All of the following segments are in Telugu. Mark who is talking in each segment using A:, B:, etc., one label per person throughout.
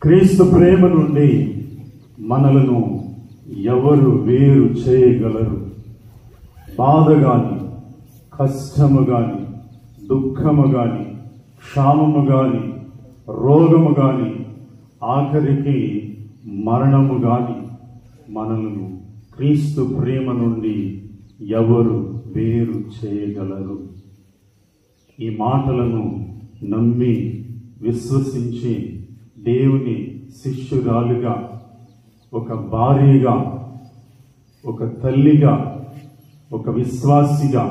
A: క్రీస్తు ప్రేమ నుండి మనలను ఎవరు వేరు చేయగలరు? బాధ గాని, కష్టము గాని, దుఃఖము గాని, క్షామము గాని, రోగము గాని, ఆఖరికి మరణము గాని మనలను క్రీస్తు ప్రేమ నుండి ఎవరు వేరు చేయగలరు? ఈ మాటలను నమ్మి విశ్వసించి దేవుని శిష్యురాలుగా, ఒక భార్యగా, ఒక తల్లిగా, ఒక విశ్వాసిగా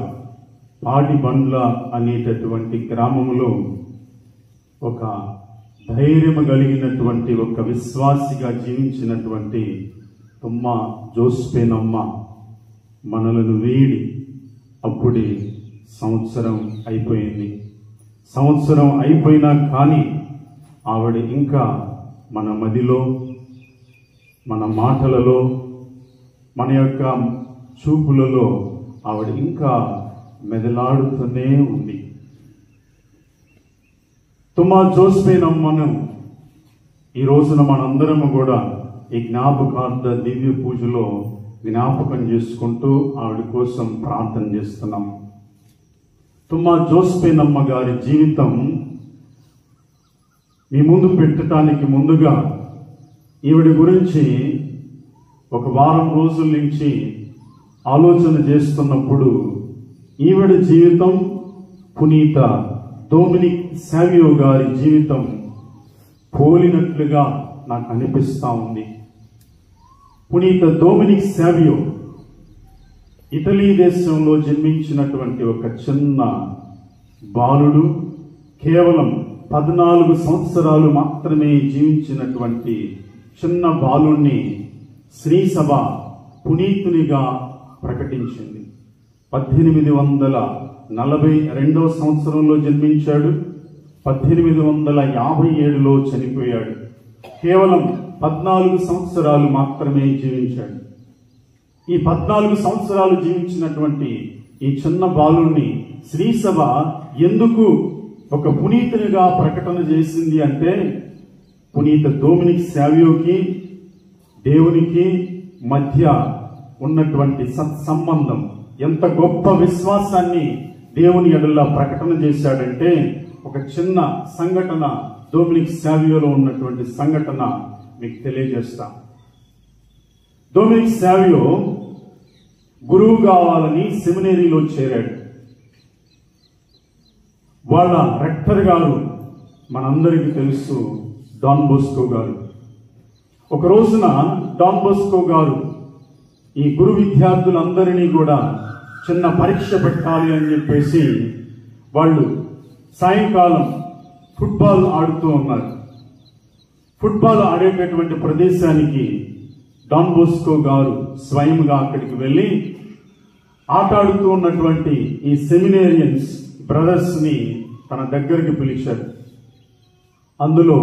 A: పాడిబండ్ల అనేటటువంటి గ్రామంలో ఒక ధైర్యము కలిగినటువంటి ఒక విశ్వాసిగా జీవించినటువంటి తుమ్మ జోస్పేనమ్మ మనలను వీడి అప్పుడే సంవత్సరం అయిపోయింది. సంవత్సరం అయిపోయినా కానీ ఆవిడ ఇంకా మన మదిలో, మన మాటలలో, మన యొక్క చూపులలో ఆవిడ ఇంకా మెదలాడుతూనే ఉంది. తుమ్మా జోస్పేనమ్మను ఈ రోజున మనందరము కూడా ఈ జ్ఞాపకార్థ దివ్య పూజలో జ్ఞాపకం చేసుకుంటూ ఆవిడ కోసం ప్రార్థన చేస్తున్నాం. తుమ్మా జోస్పేనమ్మ గారి జీవితం మీ ముందు పెట్టడానికి ముందుగా ఈవిడ గురించి ఒక వారం రోజుల నుంచి ఆలోచన చేస్తున్నప్పుడు ఈవిడ జీవితం పునీత డొమినిక్ సావియో గారి జీవితం పోలినట్లుగా నాకు అనిపిస్తూ ఉంది. పునీత డొమినిక్ సావియో ఇటలీ దేశంలో జన్మించినటువంటి ఒక చిన్న బాలుడు. కేవలం 14 సంవత్సరాలు మాత్రమే జీవించినటువంటి చిన్న బాలుణ్ణి శ్రీసభ పునీతునిగా ప్రకటించింది. 1842 సంవత్సరంలో జన్మించాడు. 1857లో చనిపోయాడు. కేవలం 14 సంవత్సరాలు మాత్రమే జీవించాడు. ఈ 14 సంవత్సరాలు జీవించినటువంటి ఈ చిన్న బాలుణ్ణి శ్రీసభ ఎందుకు ఒక పునీతునిగా ప్రకటన చేసింది అంటే, పునీత డొమినిక్ సావియోకి దేవునికి మధ్య ఉన్నటువంటి సత్సంబంధం, ఎంత గొప్ప విశ్వాసాన్ని దేవుని ఎడల ప్రకటన చేశాడంటే, ఒక చిన్న సంఘటన, డొమినిక్ సావియోలో ఉన్నటువంటి సంఘటన మీకు తెలియజేస్తా. డొమినిక్ సావియో గురువు కావాలని సెమినరీలో చేరాడు. వాళ్ళ రెక్టర్ గారు మనందరికీ తెలుసు, డాన్ బోస్కో గారు. ఒక రోజున డాన్ బోస్కో గారు ఈ గురు విద్యార్థులందరినీ కూడా చిన్న పరీక్ష పెట్టాలి అని చెప్పేసి వాళ్ళు సాయంకాలం ఫుట్బాల్ ఆడుతూ ఉన్నారు. ఫుట్బాల్ ఆడేటటువంటి ప్రదేశానికి డాన్ బోస్కో గారు స్వయంగా అక్కడికి వెళ్ళి ఆట ఆడుతూ ఉన్నటువంటి ఈ సెమినేరియన్స్ బ్రదర్స్ ని తన దగ్గరికి పిలిచారు. అందులో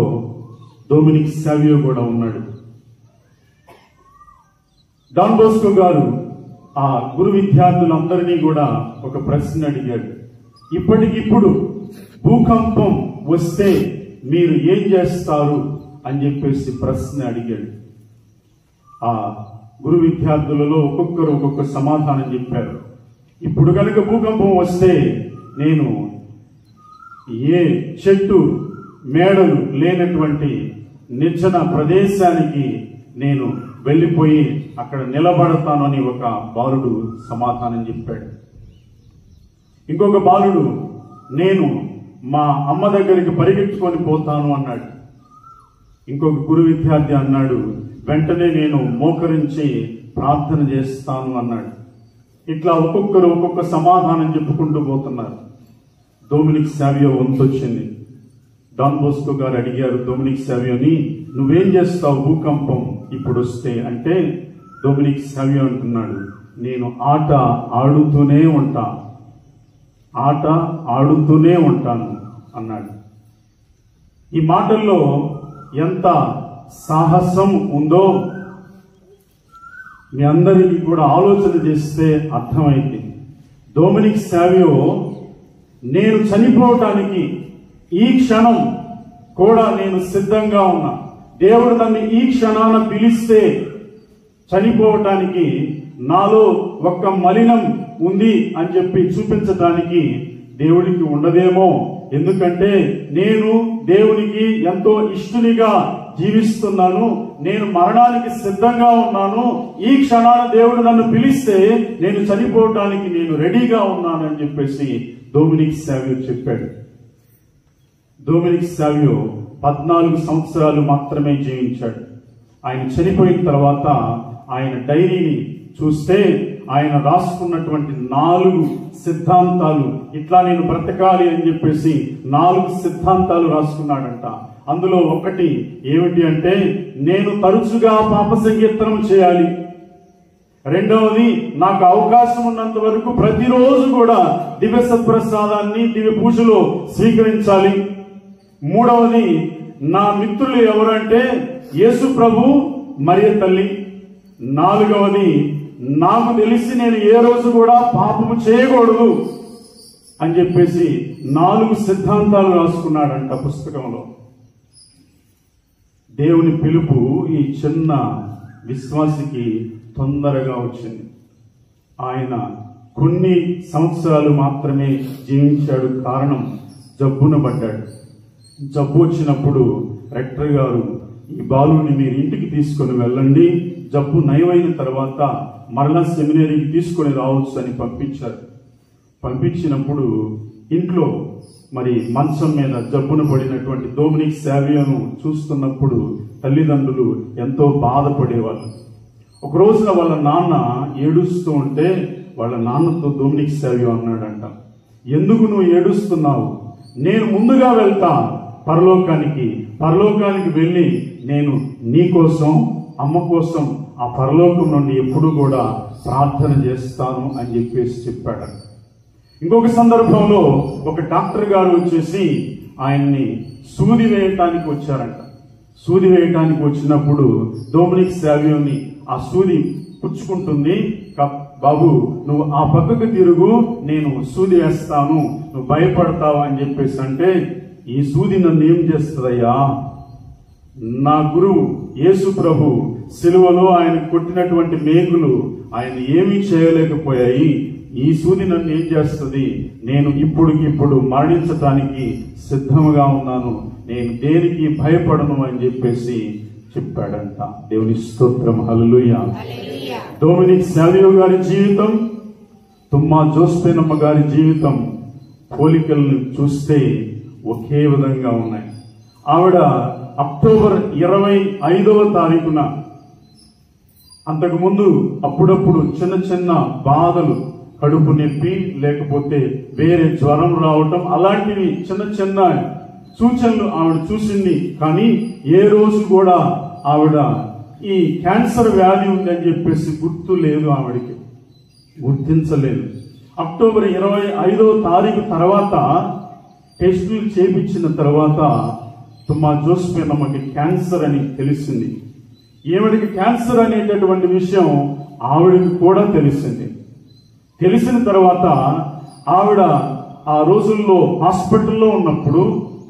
A: డొమినిక్ సావియో కూడా ఉన్నాడు. డాన్ బోస్కో గారు ఆ గురు విద్యార్థులందరినీ కూడా ఒక ప్రశ్న అడిగాడు. ఇప్పటికిప్పుడు భూకంపం వస్తే మీరు ఏం చేస్తారు అని చెప్పేసి ప్రశ్న అడిగాడు. ఆ గురు విద్యార్థులలో ఒక్కొక్కరు ఒక్కొక్క సమాధానం చెప్పారు. ఇప్పుడు కనుక భూకంపం వస్తే నేను ఏ చెట్టు మేడలు లేనటువంటి నిర్జన ప్రదేశానికి నేను వెళ్ళిపోయి అక్కడ నిలబడతాను అని ఒక బాలుడు సమాధానం చెప్పాడు. ఇంకొక బాలుడు నేను మా అమ్మ దగ్గరికి పరిగెత్తుకొని పోతాను అన్నాడు. ఇంకొక గురు విద్యార్థి అన్నాడు, వెంటనే నేను మోకరించి ప్రార్థన చేస్తాను అన్నాడు. ఇట్లా ఒక్కొక్కరు ఒక్కొక్క సమాధానం చెప్పుకుంటూ పోతున్నారు. డొమినిక్ సావియో వంతు వచ్చింది. డాన్ బోస్కో గారు అడిగారు డొమినిక్ సావియోని, నువ్వేం చేస్తావు భూకంపం ఇప్పుడు వస్తే అంటే, డొమినిక్ సావియో అంటున్నాడు, నేను ఆట ఆడుతూనే ఉంటాను, ఆట ఆడుతూనే ఉంటాను అన్నాడు. ఈ మాటల్లో ఎంత సాహసం ఉందో మీ అందరికీ కూడా ఆలోచన చేస్తే అర్థమైంది. డొమినిక్ సావియో నేను చనిపోవటానికి ఈ క్షణం కూడా నేను సిద్ధంగా ఉన్నా, దేవుడు నన్ను ఈ క్షణాన పిలిస్తే చనిపోవటానికి నాలో ఒక్క మలినం ఉంది అని చెప్పి చూపించటానికి దేవుడికి ఉండదేమో. ఎందుకంటే నేను దేవునికి ఎంతో ఇష్టునిగా జీవిస్తున్నాను, నేను మరణానికి సిద్ధంగా ఉన్నాను. ఈ క్షణాన దేవుడు నన్ను పిలిస్తే నేను చనిపోవటానికి నేను రెడీగా ఉన్నానని చెప్పేసి డొమినిక్ సావియో చెప్పాడు. డొమినిక్ సావియో 14 సంవత్సరాలు మాత్రమే జీవించాడు. ఆయన చనిపోయిన తర్వాత ఆయన డైరీని చూస్తే ఆయన రాసుకున్నటువంటి 4 సిద్ధాంతాలు, ఇట్లా నేను బ్రతకాలి అని చెప్పేసి 4 సిద్ధాంతాలు రాసుకున్నాడంట. అందులో ఒకటి ఏమిటి అంటే, నేను తరచుగా పాప సంకీర్తనం చేయాలి. రెండవది, నాకు అవకాశం ఉన్నంత వరకు ప్రతిరోజు కూడా దివ్య సత్ప్రసాదాన్ని దివ్య పూజలో స్వీకరించాలి. మూడవది, నా మిత్రులు ఎవరంటే యేసు ప్రభు, మరియ తల్లి. నాలుగవది, నాకు తెలిసి నేను ఏ రోజు కూడా పాపము చేయకూడదు అని చెప్పేసి 4 సిద్ధాంతాలు రాసుకున్నాడంట పుస్తకంలో. దేవుని పిలుపు ఈ చిన్న విశ్వాసికి తొందరగా వచ్చింది. ఆయన కొన్ని సంవత్సరాలు మాత్రమే జీవించాడు. కారణం, జబ్బున పడ్డాడు. జబ్బు వచ్చినప్పుడు రెక్టర్ గారు, ఈ బాలుని మీరు ఇంటికి తీసుకొని వెళ్ళండి, జబ్బు నయమైన తర్వాత మరలా సెమినరీకి తీసుకొని రావచ్చు అని పంపించారు. పంపించినప్పుడు ఇంట్లో మరి మంచం మీద జబ్బున పడినటువంటి డొమినిక్ సావియోను చూస్తున్నప్పుడు తల్లిదండ్రులు ఎంతో బాధపడేవాళ్ళు. ఒక రోజున వాళ్ళ నాన్న ఏడుస్తూ ఉంటే వాళ్ళ నాన్నతో డొమినిక్ సావియో అన్నాడంట, ఎందుకు నువ్వు ఏడుస్తున్నావు? నేను ముందుగా వెళ్తా పరలోకానికి వెళ్ళి నేను నీ కోసం, అమ్మ కోసం ఆ పరలోకం నుండి ఎప్పుడు కూడా ప్రార్థన చేస్తాను అని చెప్పేసి చెప్పాడు. ఇంకొక సందర్భంలో ఒక డాక్టర్ గారు వచ్చేసి ఆయన్ని సూది వేయటానికి వచ్చారంట. సూది వేయటానికి వచ్చినప్పుడు డొమినిక్ సావియోని ఆ సూది పుచ్చుకుంటుంది. బాబు, నువ్వు ఆ పక్కకు తిరుగు, నేను సూది వేస్తాను, నువ్వు భయపడతావు అని చెప్పేసి అంటే, ఈ సూది నన్ను ఏం చేస్తుందయ్యా? నా గురువు యేసు ప్రభు సిలువలో ఆయన కొట్టినటువంటి మేకులు ఆయన ఏమీ చేయలేకపోయాయి. ఈ సూది నన్ను ఏం చేస్తుంది? నేను ఇప్పుడుకిప్పుడు మరణించటానికి సిద్ధంగా ఉన్నాను, నేను దేనికి భయపడను అని చెప్పేసి చెప్పాడంట. దేవుని స్తోత్రం, హల్లెలూయా. డొమినిక్ సావియో గారి జీవితం, తుమ్మా జోస్పెనమ్మ గారి జీవితం పోలికలను చూస్తే ఒకే విధంగా ఉన్నాయి. ఆవిడ అక్టోబర్ 25వ తారీఖున, అంతకుముందు అప్పుడప్పుడు చిన్న చిన్న బాధలు, కడుపు నొప్పి లేకపోతే వేరే జ్వరం రావటం, అలాంటివి చిన్న చిన్న సూచనలు ఆవిడ చూసింది. కానీ ఏ రోజు కూడా ఆవిడ ఈ క్యాన్సర్ వ్యాధి ఉందని చెప్పేసి గుర్తు లేదు, ఆవిడకి గుర్తించలేదు. అక్టోబర్ 25వ తారీఖు తర్వాత టెస్టులు చేపించిన తర్వాత తుమ్మా జోస్పెనమ్మకి క్యాన్సర్ అని తెలిసింది. ఈవిడికి క్యాన్సర్ అనేటటువంటి విషయం ఆవిడకి కూడా తెలిసింది. తెలిసిన తర్వాత ఆవిడ ఆ రోజుల్లో హాస్పిటల్లో ఉన్నప్పుడు,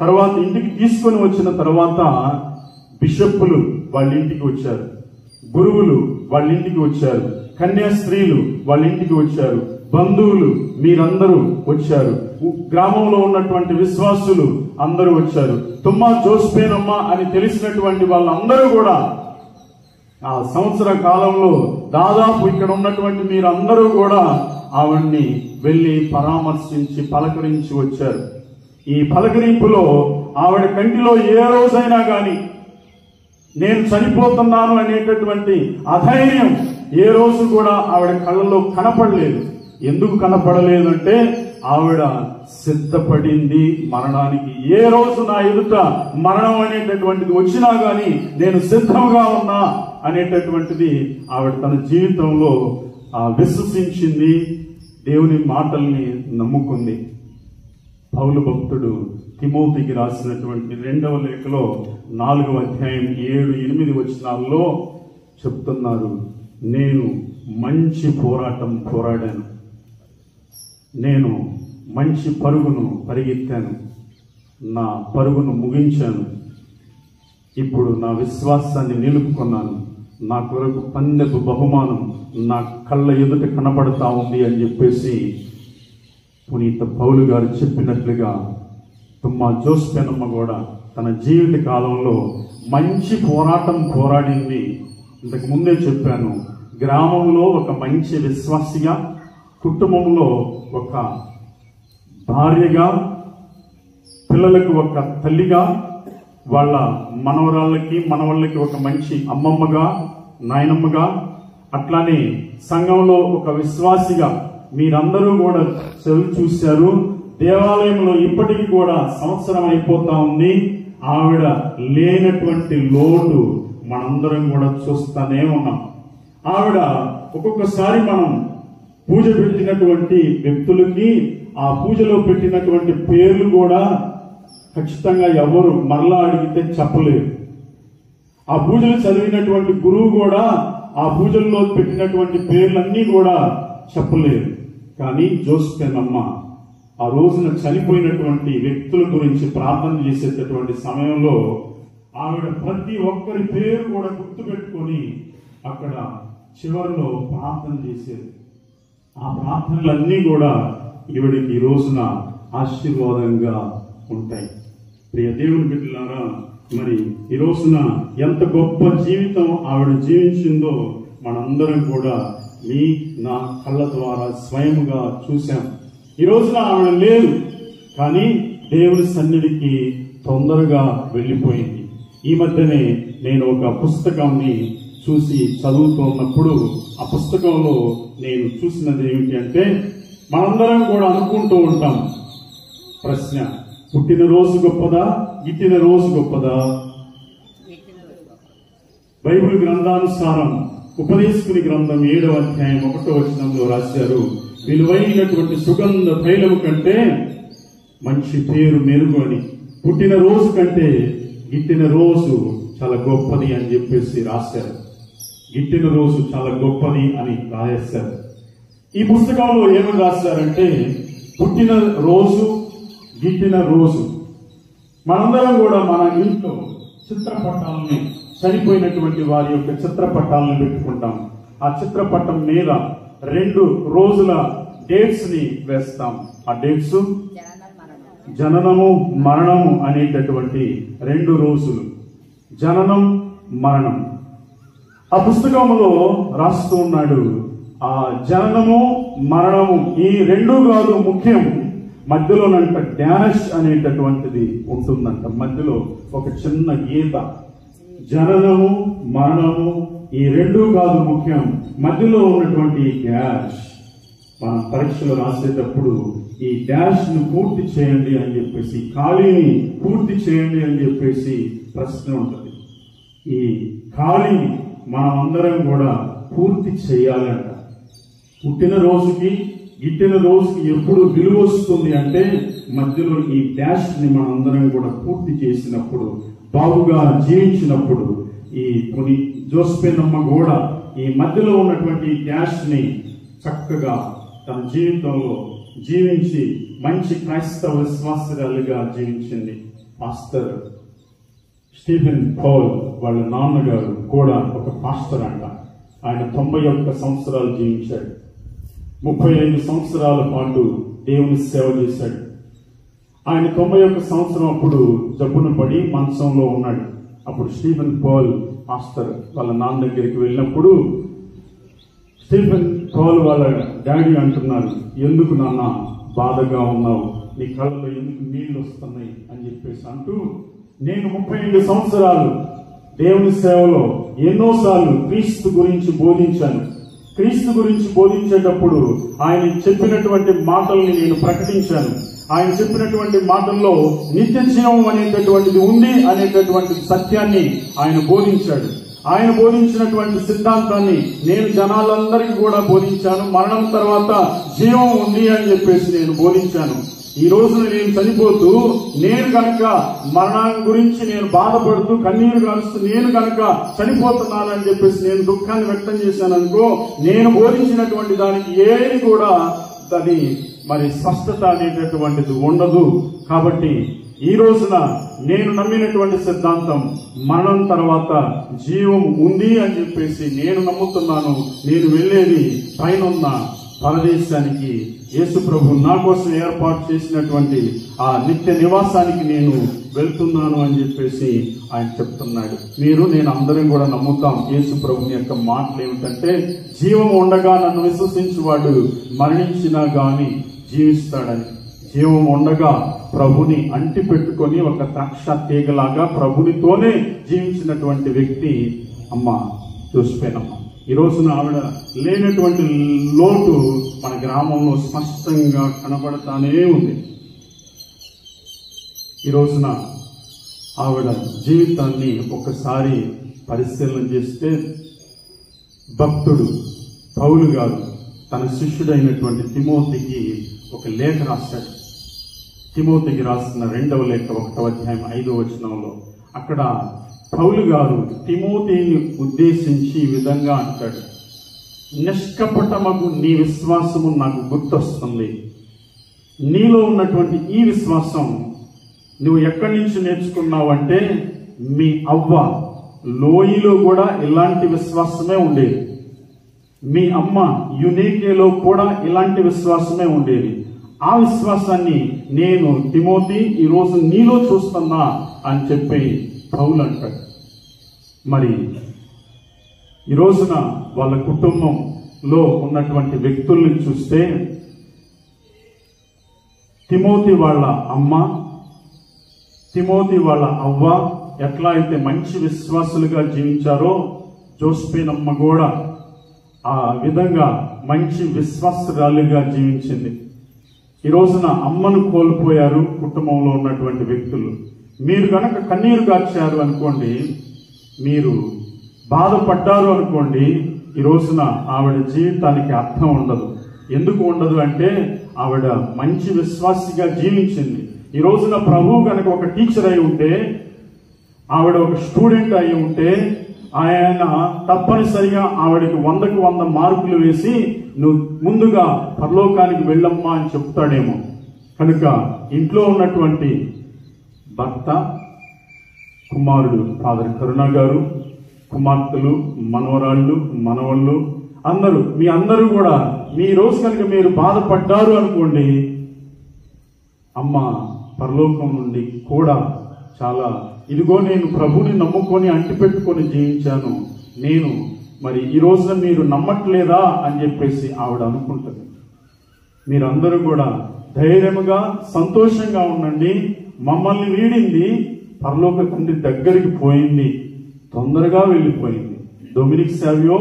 A: తర్వాత ఇంటికి తీసుకొని వచ్చిన తర్వాత బిషప్పులు వాళ్ళ ఇంటికి వచ్చారు, గురువులు వాళ్ళ ఇంటికి వచ్చారు, కన్యాస్త్రీలు వాళ్ళ ఇంటికి వచ్చారు, బంధువులు మీరందరూ వచ్చారు, గ్రామంలో ఉన్నటువంటి విశ్వాసులు అందరూ వచ్చారు. తుమ్మా జోస్పెనమ్మ అని తెలిసినటువంటి వాళ్ళందరూ కూడా ఆ సంవత్సర కాలంలో దాదాపు ఇక్కడ ఉన్నటువంటి మీరందరూ కూడా ఆవిడ్ని వెళ్ళి పరామర్శించి పలకరించి వచ్చారు. ఈ పలకరింపులో ఆవిడ కంటిలో ఏ రోజైనా కానీ నేను చనిపోతున్నాను అనేటటువంటి అధైర్యం ఏ రోజు కూడా ఆవిడ కళ్ళలో కనపడలేదు. ఎందుకు కనపడలేదు అంటే, ఆవిడ సిద్ధపడింది మరణానికి. ఏ రోజు నా ఎదుట మరణం అనేటటువంటిది వచ్చినా గాని నేను సిద్ధంగా ఉన్నా అనేటటువంటిది ఆవిడ తన జీవితంలో విశ్వసించింది, దేవుని మాటల్ని నమ్ముకుంది. పౌలు భక్తుడు తిమోతికి రాసినటువంటి 2వ లేఖలో 4వ అధ్యాయం 7-8 వచనాల్లో చెప్తున్నారు, నేను మంచి పోరాటం పోరాడాను, నేను మంచి పరుగును పరిగెత్తాను, నా పరుగును ముగించాను, ఇప్పుడు నా విశ్వాసాన్ని నిలుపుకున్నాను, నా కొరకు పందెపు బహుమానం నా కళ్ళ ఎదుట కనబడతా ఉంది అని చెప్పేసి పునీత పౌలు గారు చెప్పినట్లుగా తుమ్మా జోస్పెనమ్మ కూడా తన జీవిత కాలంలో మంచి పోరాటం పోరాడింది. ఇంతకు ముందే చెప్పాను, గ్రామంలో ఒక మంచి విశ్వాసిగా, కుటుంబంలో ఒక భార్యగా, పిల్లలకు ఒక తల్లిగా, వాళ్ళ మనవరాళ్ళకి మనవాళ్ళకి ఒక మంచి అమ్మమ్మగా, నాయనమ్మగా, అట్లానే సంఘంలో ఒక విశ్వాసిగా మీరందరూ కూడా చదువు చూశారు. దేవాలయంలో ఇప్పటికీ కూడా సంవత్సరం అయిపోతా ఉంది. ఆవిడ లేనటువంటి లోటు మనందరం కూడా చూస్తానే ఉన్నాం. ఆవిడ ఒక్కొక్కసారి మనం పూజ పెట్టినటువంటి వ్యక్తులకి ఆ పూజలో పెట్టినటువంటి పేర్లు కూడా ఖచ్చితంగా ఎవరు మరలా అడిగితే చెప్పలేరు. ఆ పూజలు చదివినటువంటి గురువు కూడా ఆ పూజల్లో పెట్టినటువంటి పేర్లన్నీ కూడా చెప్పలేరు. కానీ జోస్పెనమ్మ ఆ రోజున చనిపోయినటువంటి వ్యక్తుల గురించి ప్రార్థన చేసేటటువంటి సమయంలో ఆవిడ ప్రతి ఒక్కరి పేరు కూడా గుర్తుపెట్టుకొని అక్కడ చివరిలో ప్రార్థన చేసేది. ఆ ప్రార్థనలన్నీ కూడా ఈవిడికి ఈ రోజున ఆశీర్వాదంగా ఉంటాయి. ప్రియ దేవుని బిడ్డలారా, మరి ఈ రోజున ఎంత గొప్ప జీవితం ఆవిడ జీవించిందో మనందరం కూడా మీ నా కళ్ళ ద్వారా స్వయంగా చూశాం. ఈ రోజున ఆవిడ లేదు, కానీ దేవుని సన్నిధికి తొందరగా వెళ్ళిపోయింది. ఈ మధ్యనే నేను ఒక పుస్తకాన్ని చూసి చదువుతున్నప్పుడు ఆ పుస్తకంలో నేను చూసినది ఏమిటి అంటే, మనందరం కూడా అనుకుంటూ ఉంటాం, ప్రశ్న, పుట్టినరోజు గొప్పదా, గిట్టిన రోజు గొప్పదా? బైబిల్ గ్రంథానుసారం ఉపదేశకుని గ్రంథం 7వ అధ్యాయం 1వ వచనంలో రాశారు, విలువైనటువంటి సుగంధ తైలము కంటే మంచి పేరు మెరుగు అని, పుట్టిన రోజు కంటే గిట్టిన రోజు చాలా గొప్పది అని చెప్పేసి రాశారు. గిట్టిన రోజు చాలా గొప్పది అని రాశారు. ఈ పుస్తకంలో ఏమని రాశారంటే, పుట్టిన రోజు, గిట్టిన రోజు. మనందరం కూడా మన ఇంట్లో చిత్రపటాలని, చనిపోయినటువంటి వారి యొక్క చిత్రపటాలను పెట్టుకుంటాం. ఆ చిత్రపటం మీద 2 రోజుల డేట్స్ ని వేస్తాం. ఆ డేట్స్ జననము, మరణము అనేటటువంటి 2 రోజులు, జననం, మరణం. ఆ పుస్తకంలో రాస్తూ ఉన్నాడు, ఆ జననము, మరణము ఈ 2 కాదు ముఖ్యం, మధ్యలోనంట డాష్ అనేటటువంటిది ఉంటుందంట. మధ్యలో ఒక చిన్న గీత. జననము, మరణము ఈ 2 కాదు ముఖ్యం, మధ్యలో ఉన్నటువంటి డాష్. మనం పరీక్షలు రాసేటప్పుడు ఈ డాష్ ను పూర్తి చేయండి అని చెప్పేసి, ఖాళీని పూర్తి చేయండి అని చెప్పేసి ప్రశ్న ఉంటుంది. ఈ ఖాళీని మనం అందరం కూడా పూర్తి చేయాలంట. పుట్టిన రోజుకి, గిట్టిన రోజుకి ఎప్పుడు విలువ వస్తుంది అంటే, మధ్యలో ఈ డాష్ ని మనం అందరం కూడా పూర్తి చేసినప్పుడు, బాగుగా జీవించినప్పుడు. ఈ జోస్పెనమ్మ కూడా ఈ మధ్యలో ఉన్నటువంటి డాష్ ని చక్కగా తన జీవితంలో జీవించి మంచి క్రైస్తవ విశ్వాసురాలుగా జీవించింది. పాస్టర్ స్టీఫెన్ పౌల్ వాళ్ళ నాన్నగారు కూడా ఒక పాస్టర్ అంట. ఆయన 91 సంవత్సరాలు జీవించాడు. 35 సంవత్సరాల పాటు దేవుని సేవ చేశాడు. ఆయన 91 సంవత్సరం అప్పుడు జబ్బున పడి మంచంలో ఉన్నాడు. అప్పుడు స్టీఫెన్ పౌల్ పాస్టర్ వాళ్ళ నాన్న దగ్గరికి వెళ్ళినప్పుడు స్టీఫెన్ పౌల్ వాళ్ళ డాడీ అంటున్నారు, ఎందుకు నాన్న బాధగా ఉన్నావు, నీ కళ్ళలో ఎందుకు నీళ్లు వస్తున్నాయి అని చెప్పేసి అంటూ, నేను 35 సంవత్సరాలు దేవుని సేవలో ఎన్నోసార్లు క్రీస్తు గురించి బోధించాను. క్రీస్తు గురించి బోధించేటప్పుడు ఆయన చెప్పినటువంటి మాటల్ని నేను ప్రకటించాను. ఆయన చెప్పినటువంటి మాటల్లో నిత్య జీవం అనేటటువంటిది ఉంది అనేటటువంటి సత్యాన్ని ఆయన బోధించాడు. ఆయన బోధించినటువంటి సిద్ధాంతాన్ని నేను జనాలందరికీ కూడా బోధించాను. మరణం తర్వాత జీవం ఉంది అని చెప్పేసి నేను బోధించాను. ఈ రోజున నేను చనిపోతూ, నేను కనుక మరణాన్ని గురించి నేను బాధపడుతూ కన్నీరు కారుస్తూ నేను కనుక చనిపోతున్నానని చెప్పేసి నేను దుఃఖాన్ని వ్యక్తం చేశాననుకో, నేను బోధించినటువంటి దానికి ఏది కూడా దాని మరి స్పష్టత అనేటటువంటిది ఉండదు. కాబట్టి ఈ రోజున నేను నమ్మినటువంటి సిద్ధాంతం మరణం తర్వాత జీవం ఉంది అని చెప్పేసి నేను నమ్ముతున్నాను. నేను వెళ్ళేది పైనున్న పరదేశానికి, యేసు ప్రభు నా కోసం ఏర్పాటు చేసినటువంటి ఆ నిత్య నివాసానికి నేను వెళ్తున్నాను అని చెప్పేసి ఆయన చెప్తున్నాడు. నేను అందరం కూడా నమ్ముతాం. యేసు ప్రభుని యొక్క మాటలు ఏమిటంటే, జీవం ఉండగా నన్ను విశ్వసించువాడు మరణించినా గాని జీవిస్తాడని. జీవం ఉండగా ప్రభుని అంటి పెట్టుకొని ఒక ద్రాక్ష తీగలాగా ప్రభునితోనే జీవించినటువంటి వ్యక్తి అమ్మ జోసిఫేనమ్మ. ఈ రోజున ఆవిడ లేనటువంటి లోటు మన గ్రామంలో స్పష్టంగా కనబడతానే ఉంది. ఈ రోజున ఆవిడ జీవితాన్ని ఒకసారి పరిశీలన చేస్తే, భక్తుడు పౌలు గారు తన శిష్యుడైనటువంటి తిమోతికి ఒక లేఖ రాశాడు. తిమోతికి రాసిన 2వ లేఖ 1వ అధ్యాయం 5వ వచనంలో అక్కడ పౌలు గారు తిమోతిని ఉద్దేశించి ఈ విధంగా అంటాడు, నిష్కపటమగు నీ విశ్వాసము నాకు గుర్తొస్తుంది. నీలో ఉన్నటువంటి ఈ విశ్వాసం నువ్వు ఎక్కడి నుంచి నేర్చుకున్నావు అంటే, మీ అవ్వ లోయలో కూడా ఇలాంటి విశ్వాసమే ఉండేది. మీ అమ్మ యునేకేలో కూడా ఇలాంటి విశ్వాసమే ఉండేది. ఆ విశ్వాసాన్ని నేను తిమోతి ఈరోజు నీలో చూస్తున్నా అని చెప్పి పౌలు అంటాడు. మరి ఈ రోజున వాళ్ళ కుటుంబంలో ఉన్నటువంటి వ్యక్తుల్ని చూస్తే, తిమోతి వాళ్ళ అమ్మ, తిమోతి వాళ్ళ అవ్వ ఎట్లా అయితే మంచి విశ్వాసులుగా జీవించారో, జోసిఫేనమ్మ కూడా ఆ విధంగా మంచి విశ్వాసురాలుగా జీవించింది. ఈ రోజున అమ్మను కోల్పోయారు కుటుంబంలో ఉన్నటువంటి వ్యక్తులు. మీరు కనుక కన్నీరు గార్చారు అనుకోండి, మీరు బాధపడ్డారు అనుకోండి, ఈ రోజున ఆవిడ జీవితానికి అర్థం ఉండదు. ఎందుకు ఉండదు అంటే, ఆవిడ మంచి విశ్వాసిగా జీవించింది. ఈ రోజున ప్రభువు కనుక ఒక టీచర్ అయి ఉంటే, ఆవిడ ఒక స్టూడెంట్ అయి ఉంటే, ఆయన తప్పనిసరిగా ఆవిడకి 100కి 100 మార్కులు వేసి నువ్వు ముందుగా పరలోకానికి వెళ్ళమ్మా అని చెప్తాడేమో. కనుక ఇంట్లో ఉన్నటువంటి భర్త, కుమారుడు ఫాదర్ కరుణ గారు, కుమార్తెలు, మనవరాళ్ళు, మనవళ్ళు అందరూ, మీ అందరూ కూడా మీ రోజు కనుక మీరు బాధపడ్డారు అనుకోండి, అమ్మ పరలోకం నుండి కూడా చాలా, ఇదిగో నేను ప్రభుని నమ్ముకొని అంటిపెట్టుకొని జీవించాను, నేను మరి ఈ రోజున మీరు నమ్మట్లేదా అని చెప్పేసి ఆవిడ అనుకుంటుంది. మీరందరూ కూడా ధైర్యముగా సంతోషంగా ఉండండి. మమ్మల్ని వీడింది పరలోక తండ్రి దగ్గరికి పోయింది, తొందరగా వెళ్ళిపోయింది. డొమినిక్ సావియో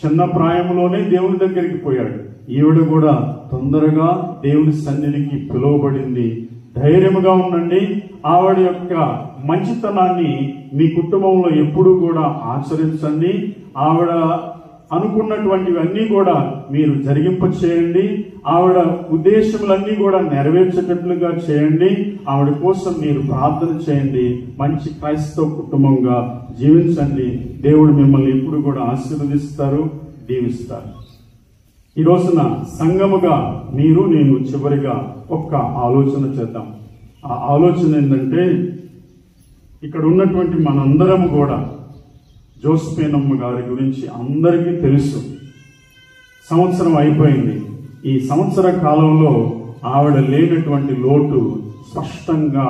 A: చిన్న ప్రాయంలోనే దేవుని దగ్గరికి పోయాడు. ఈవిడ కూడా తొందరగా దేవుని సన్నిధికి పిలువబడింది. ధైర్యముగా ఉండండి. ఆవిడ యొక్క మంచితనాన్ని మీ కుటుంబంలో ఎప్పుడూ కూడా ఆచరించండి. ఆవిడ అనుకున్నటువంటివన్నీ కూడా మీరు జరిగింప చేయండి. ఆవిడ ఉద్దేశములన్నీ కూడా నెరవేర్చేటట్లుగా చేయండి. ఆవిడ కోసం మీరు ప్రార్థన చేయండి. మంచి క్రైస్తవ కుటుంబంగా జీవించండి. దేవుడు మిమ్మల్ని ఎప్పుడు కూడా ఆశీర్వదిస్తారు, దీవిస్తారు. ఈ రోజున సంఘముగా నేను చివరిగా ఒక్క ఆలోచన చేద్దాం. ఆ ఆలోచన ఏంటంటే, ఇక్కడ ఉన్నటువంటి మనందరం కూడా జోసిఫేనమ్మ గారి గురించి అందరికీ తెలుసు. సంవత్సరం అయిపోయింది. ఈ సంవత్సర కాలంలో ఆవిడ లేనటువంటి లోటు స్పష్టంగా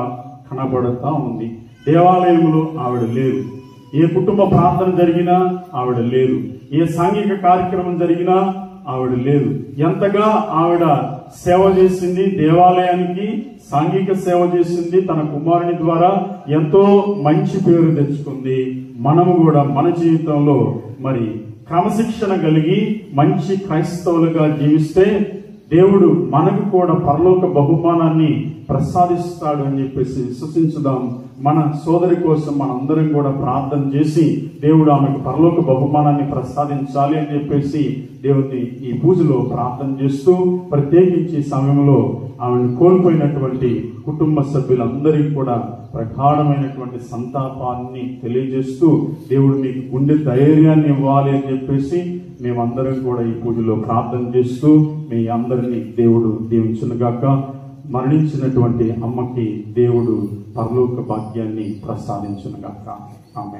A: కనబడతా ఉంది. దేవాలయంలో ఆవిడ లేదు. ఏ కుటుంబ ప్రార్థన జరిగినా ఆవిడ లేదు. ఏ సాంఘిక కార్యక్రమం జరిగినా ఆవిడ లేదు. ఎంతగా ఆవిడ సేవ చేసింది, దేవాలయానికి సాంఘిక సేవ చేసింది, తన కుమారుని ద్వారా ఎంతో మంచి పేరు తెచ్చుకుంది. మనము కూడా మన జీవితంలో మరి క్రమశిక్షణ కలిగి మంచి క్రైస్తవులుగా జీవిస్తే దేవుడు మనకు కూడా పరలోక బహుమానాన్ని ప్రసాదిస్తాడు అని చెప్పేసి విశ్వసించుదాం. మన సోదరి కోసం మనందరం కూడా ప్రార్థన చేసి దేవుడు ఆమెకు పరలోక బహుమానాన్ని ప్రసాదించాలి అని చెప్పేసి దేవుడిని ఈ పూజలో ప్రార్థన చేస్తూ, ప్రత్యేకించి సమయంలో ఆమెను కోల్పోయినటువంటి కుటుంబ సభ్యులందరికీ కూడా ప్రగాఢమైనటువంటి సంతాపాన్ని తెలియజేస్తూ, దేవుడు మీకు గుండె ధైర్యాన్ని ఇవ్వాలి అని చెప్పేసి మేమందరం కూడా ఈ పూజలో ప్రార్థన చేస్తూ మీ అందరినీ దేవుడు దీవించునుగాక. మరణించినటువంటి అమ్మకి దేవుడు పరలోక భాగ్యాన్ని ప్రసాదించునుగాక. ఆమేన్.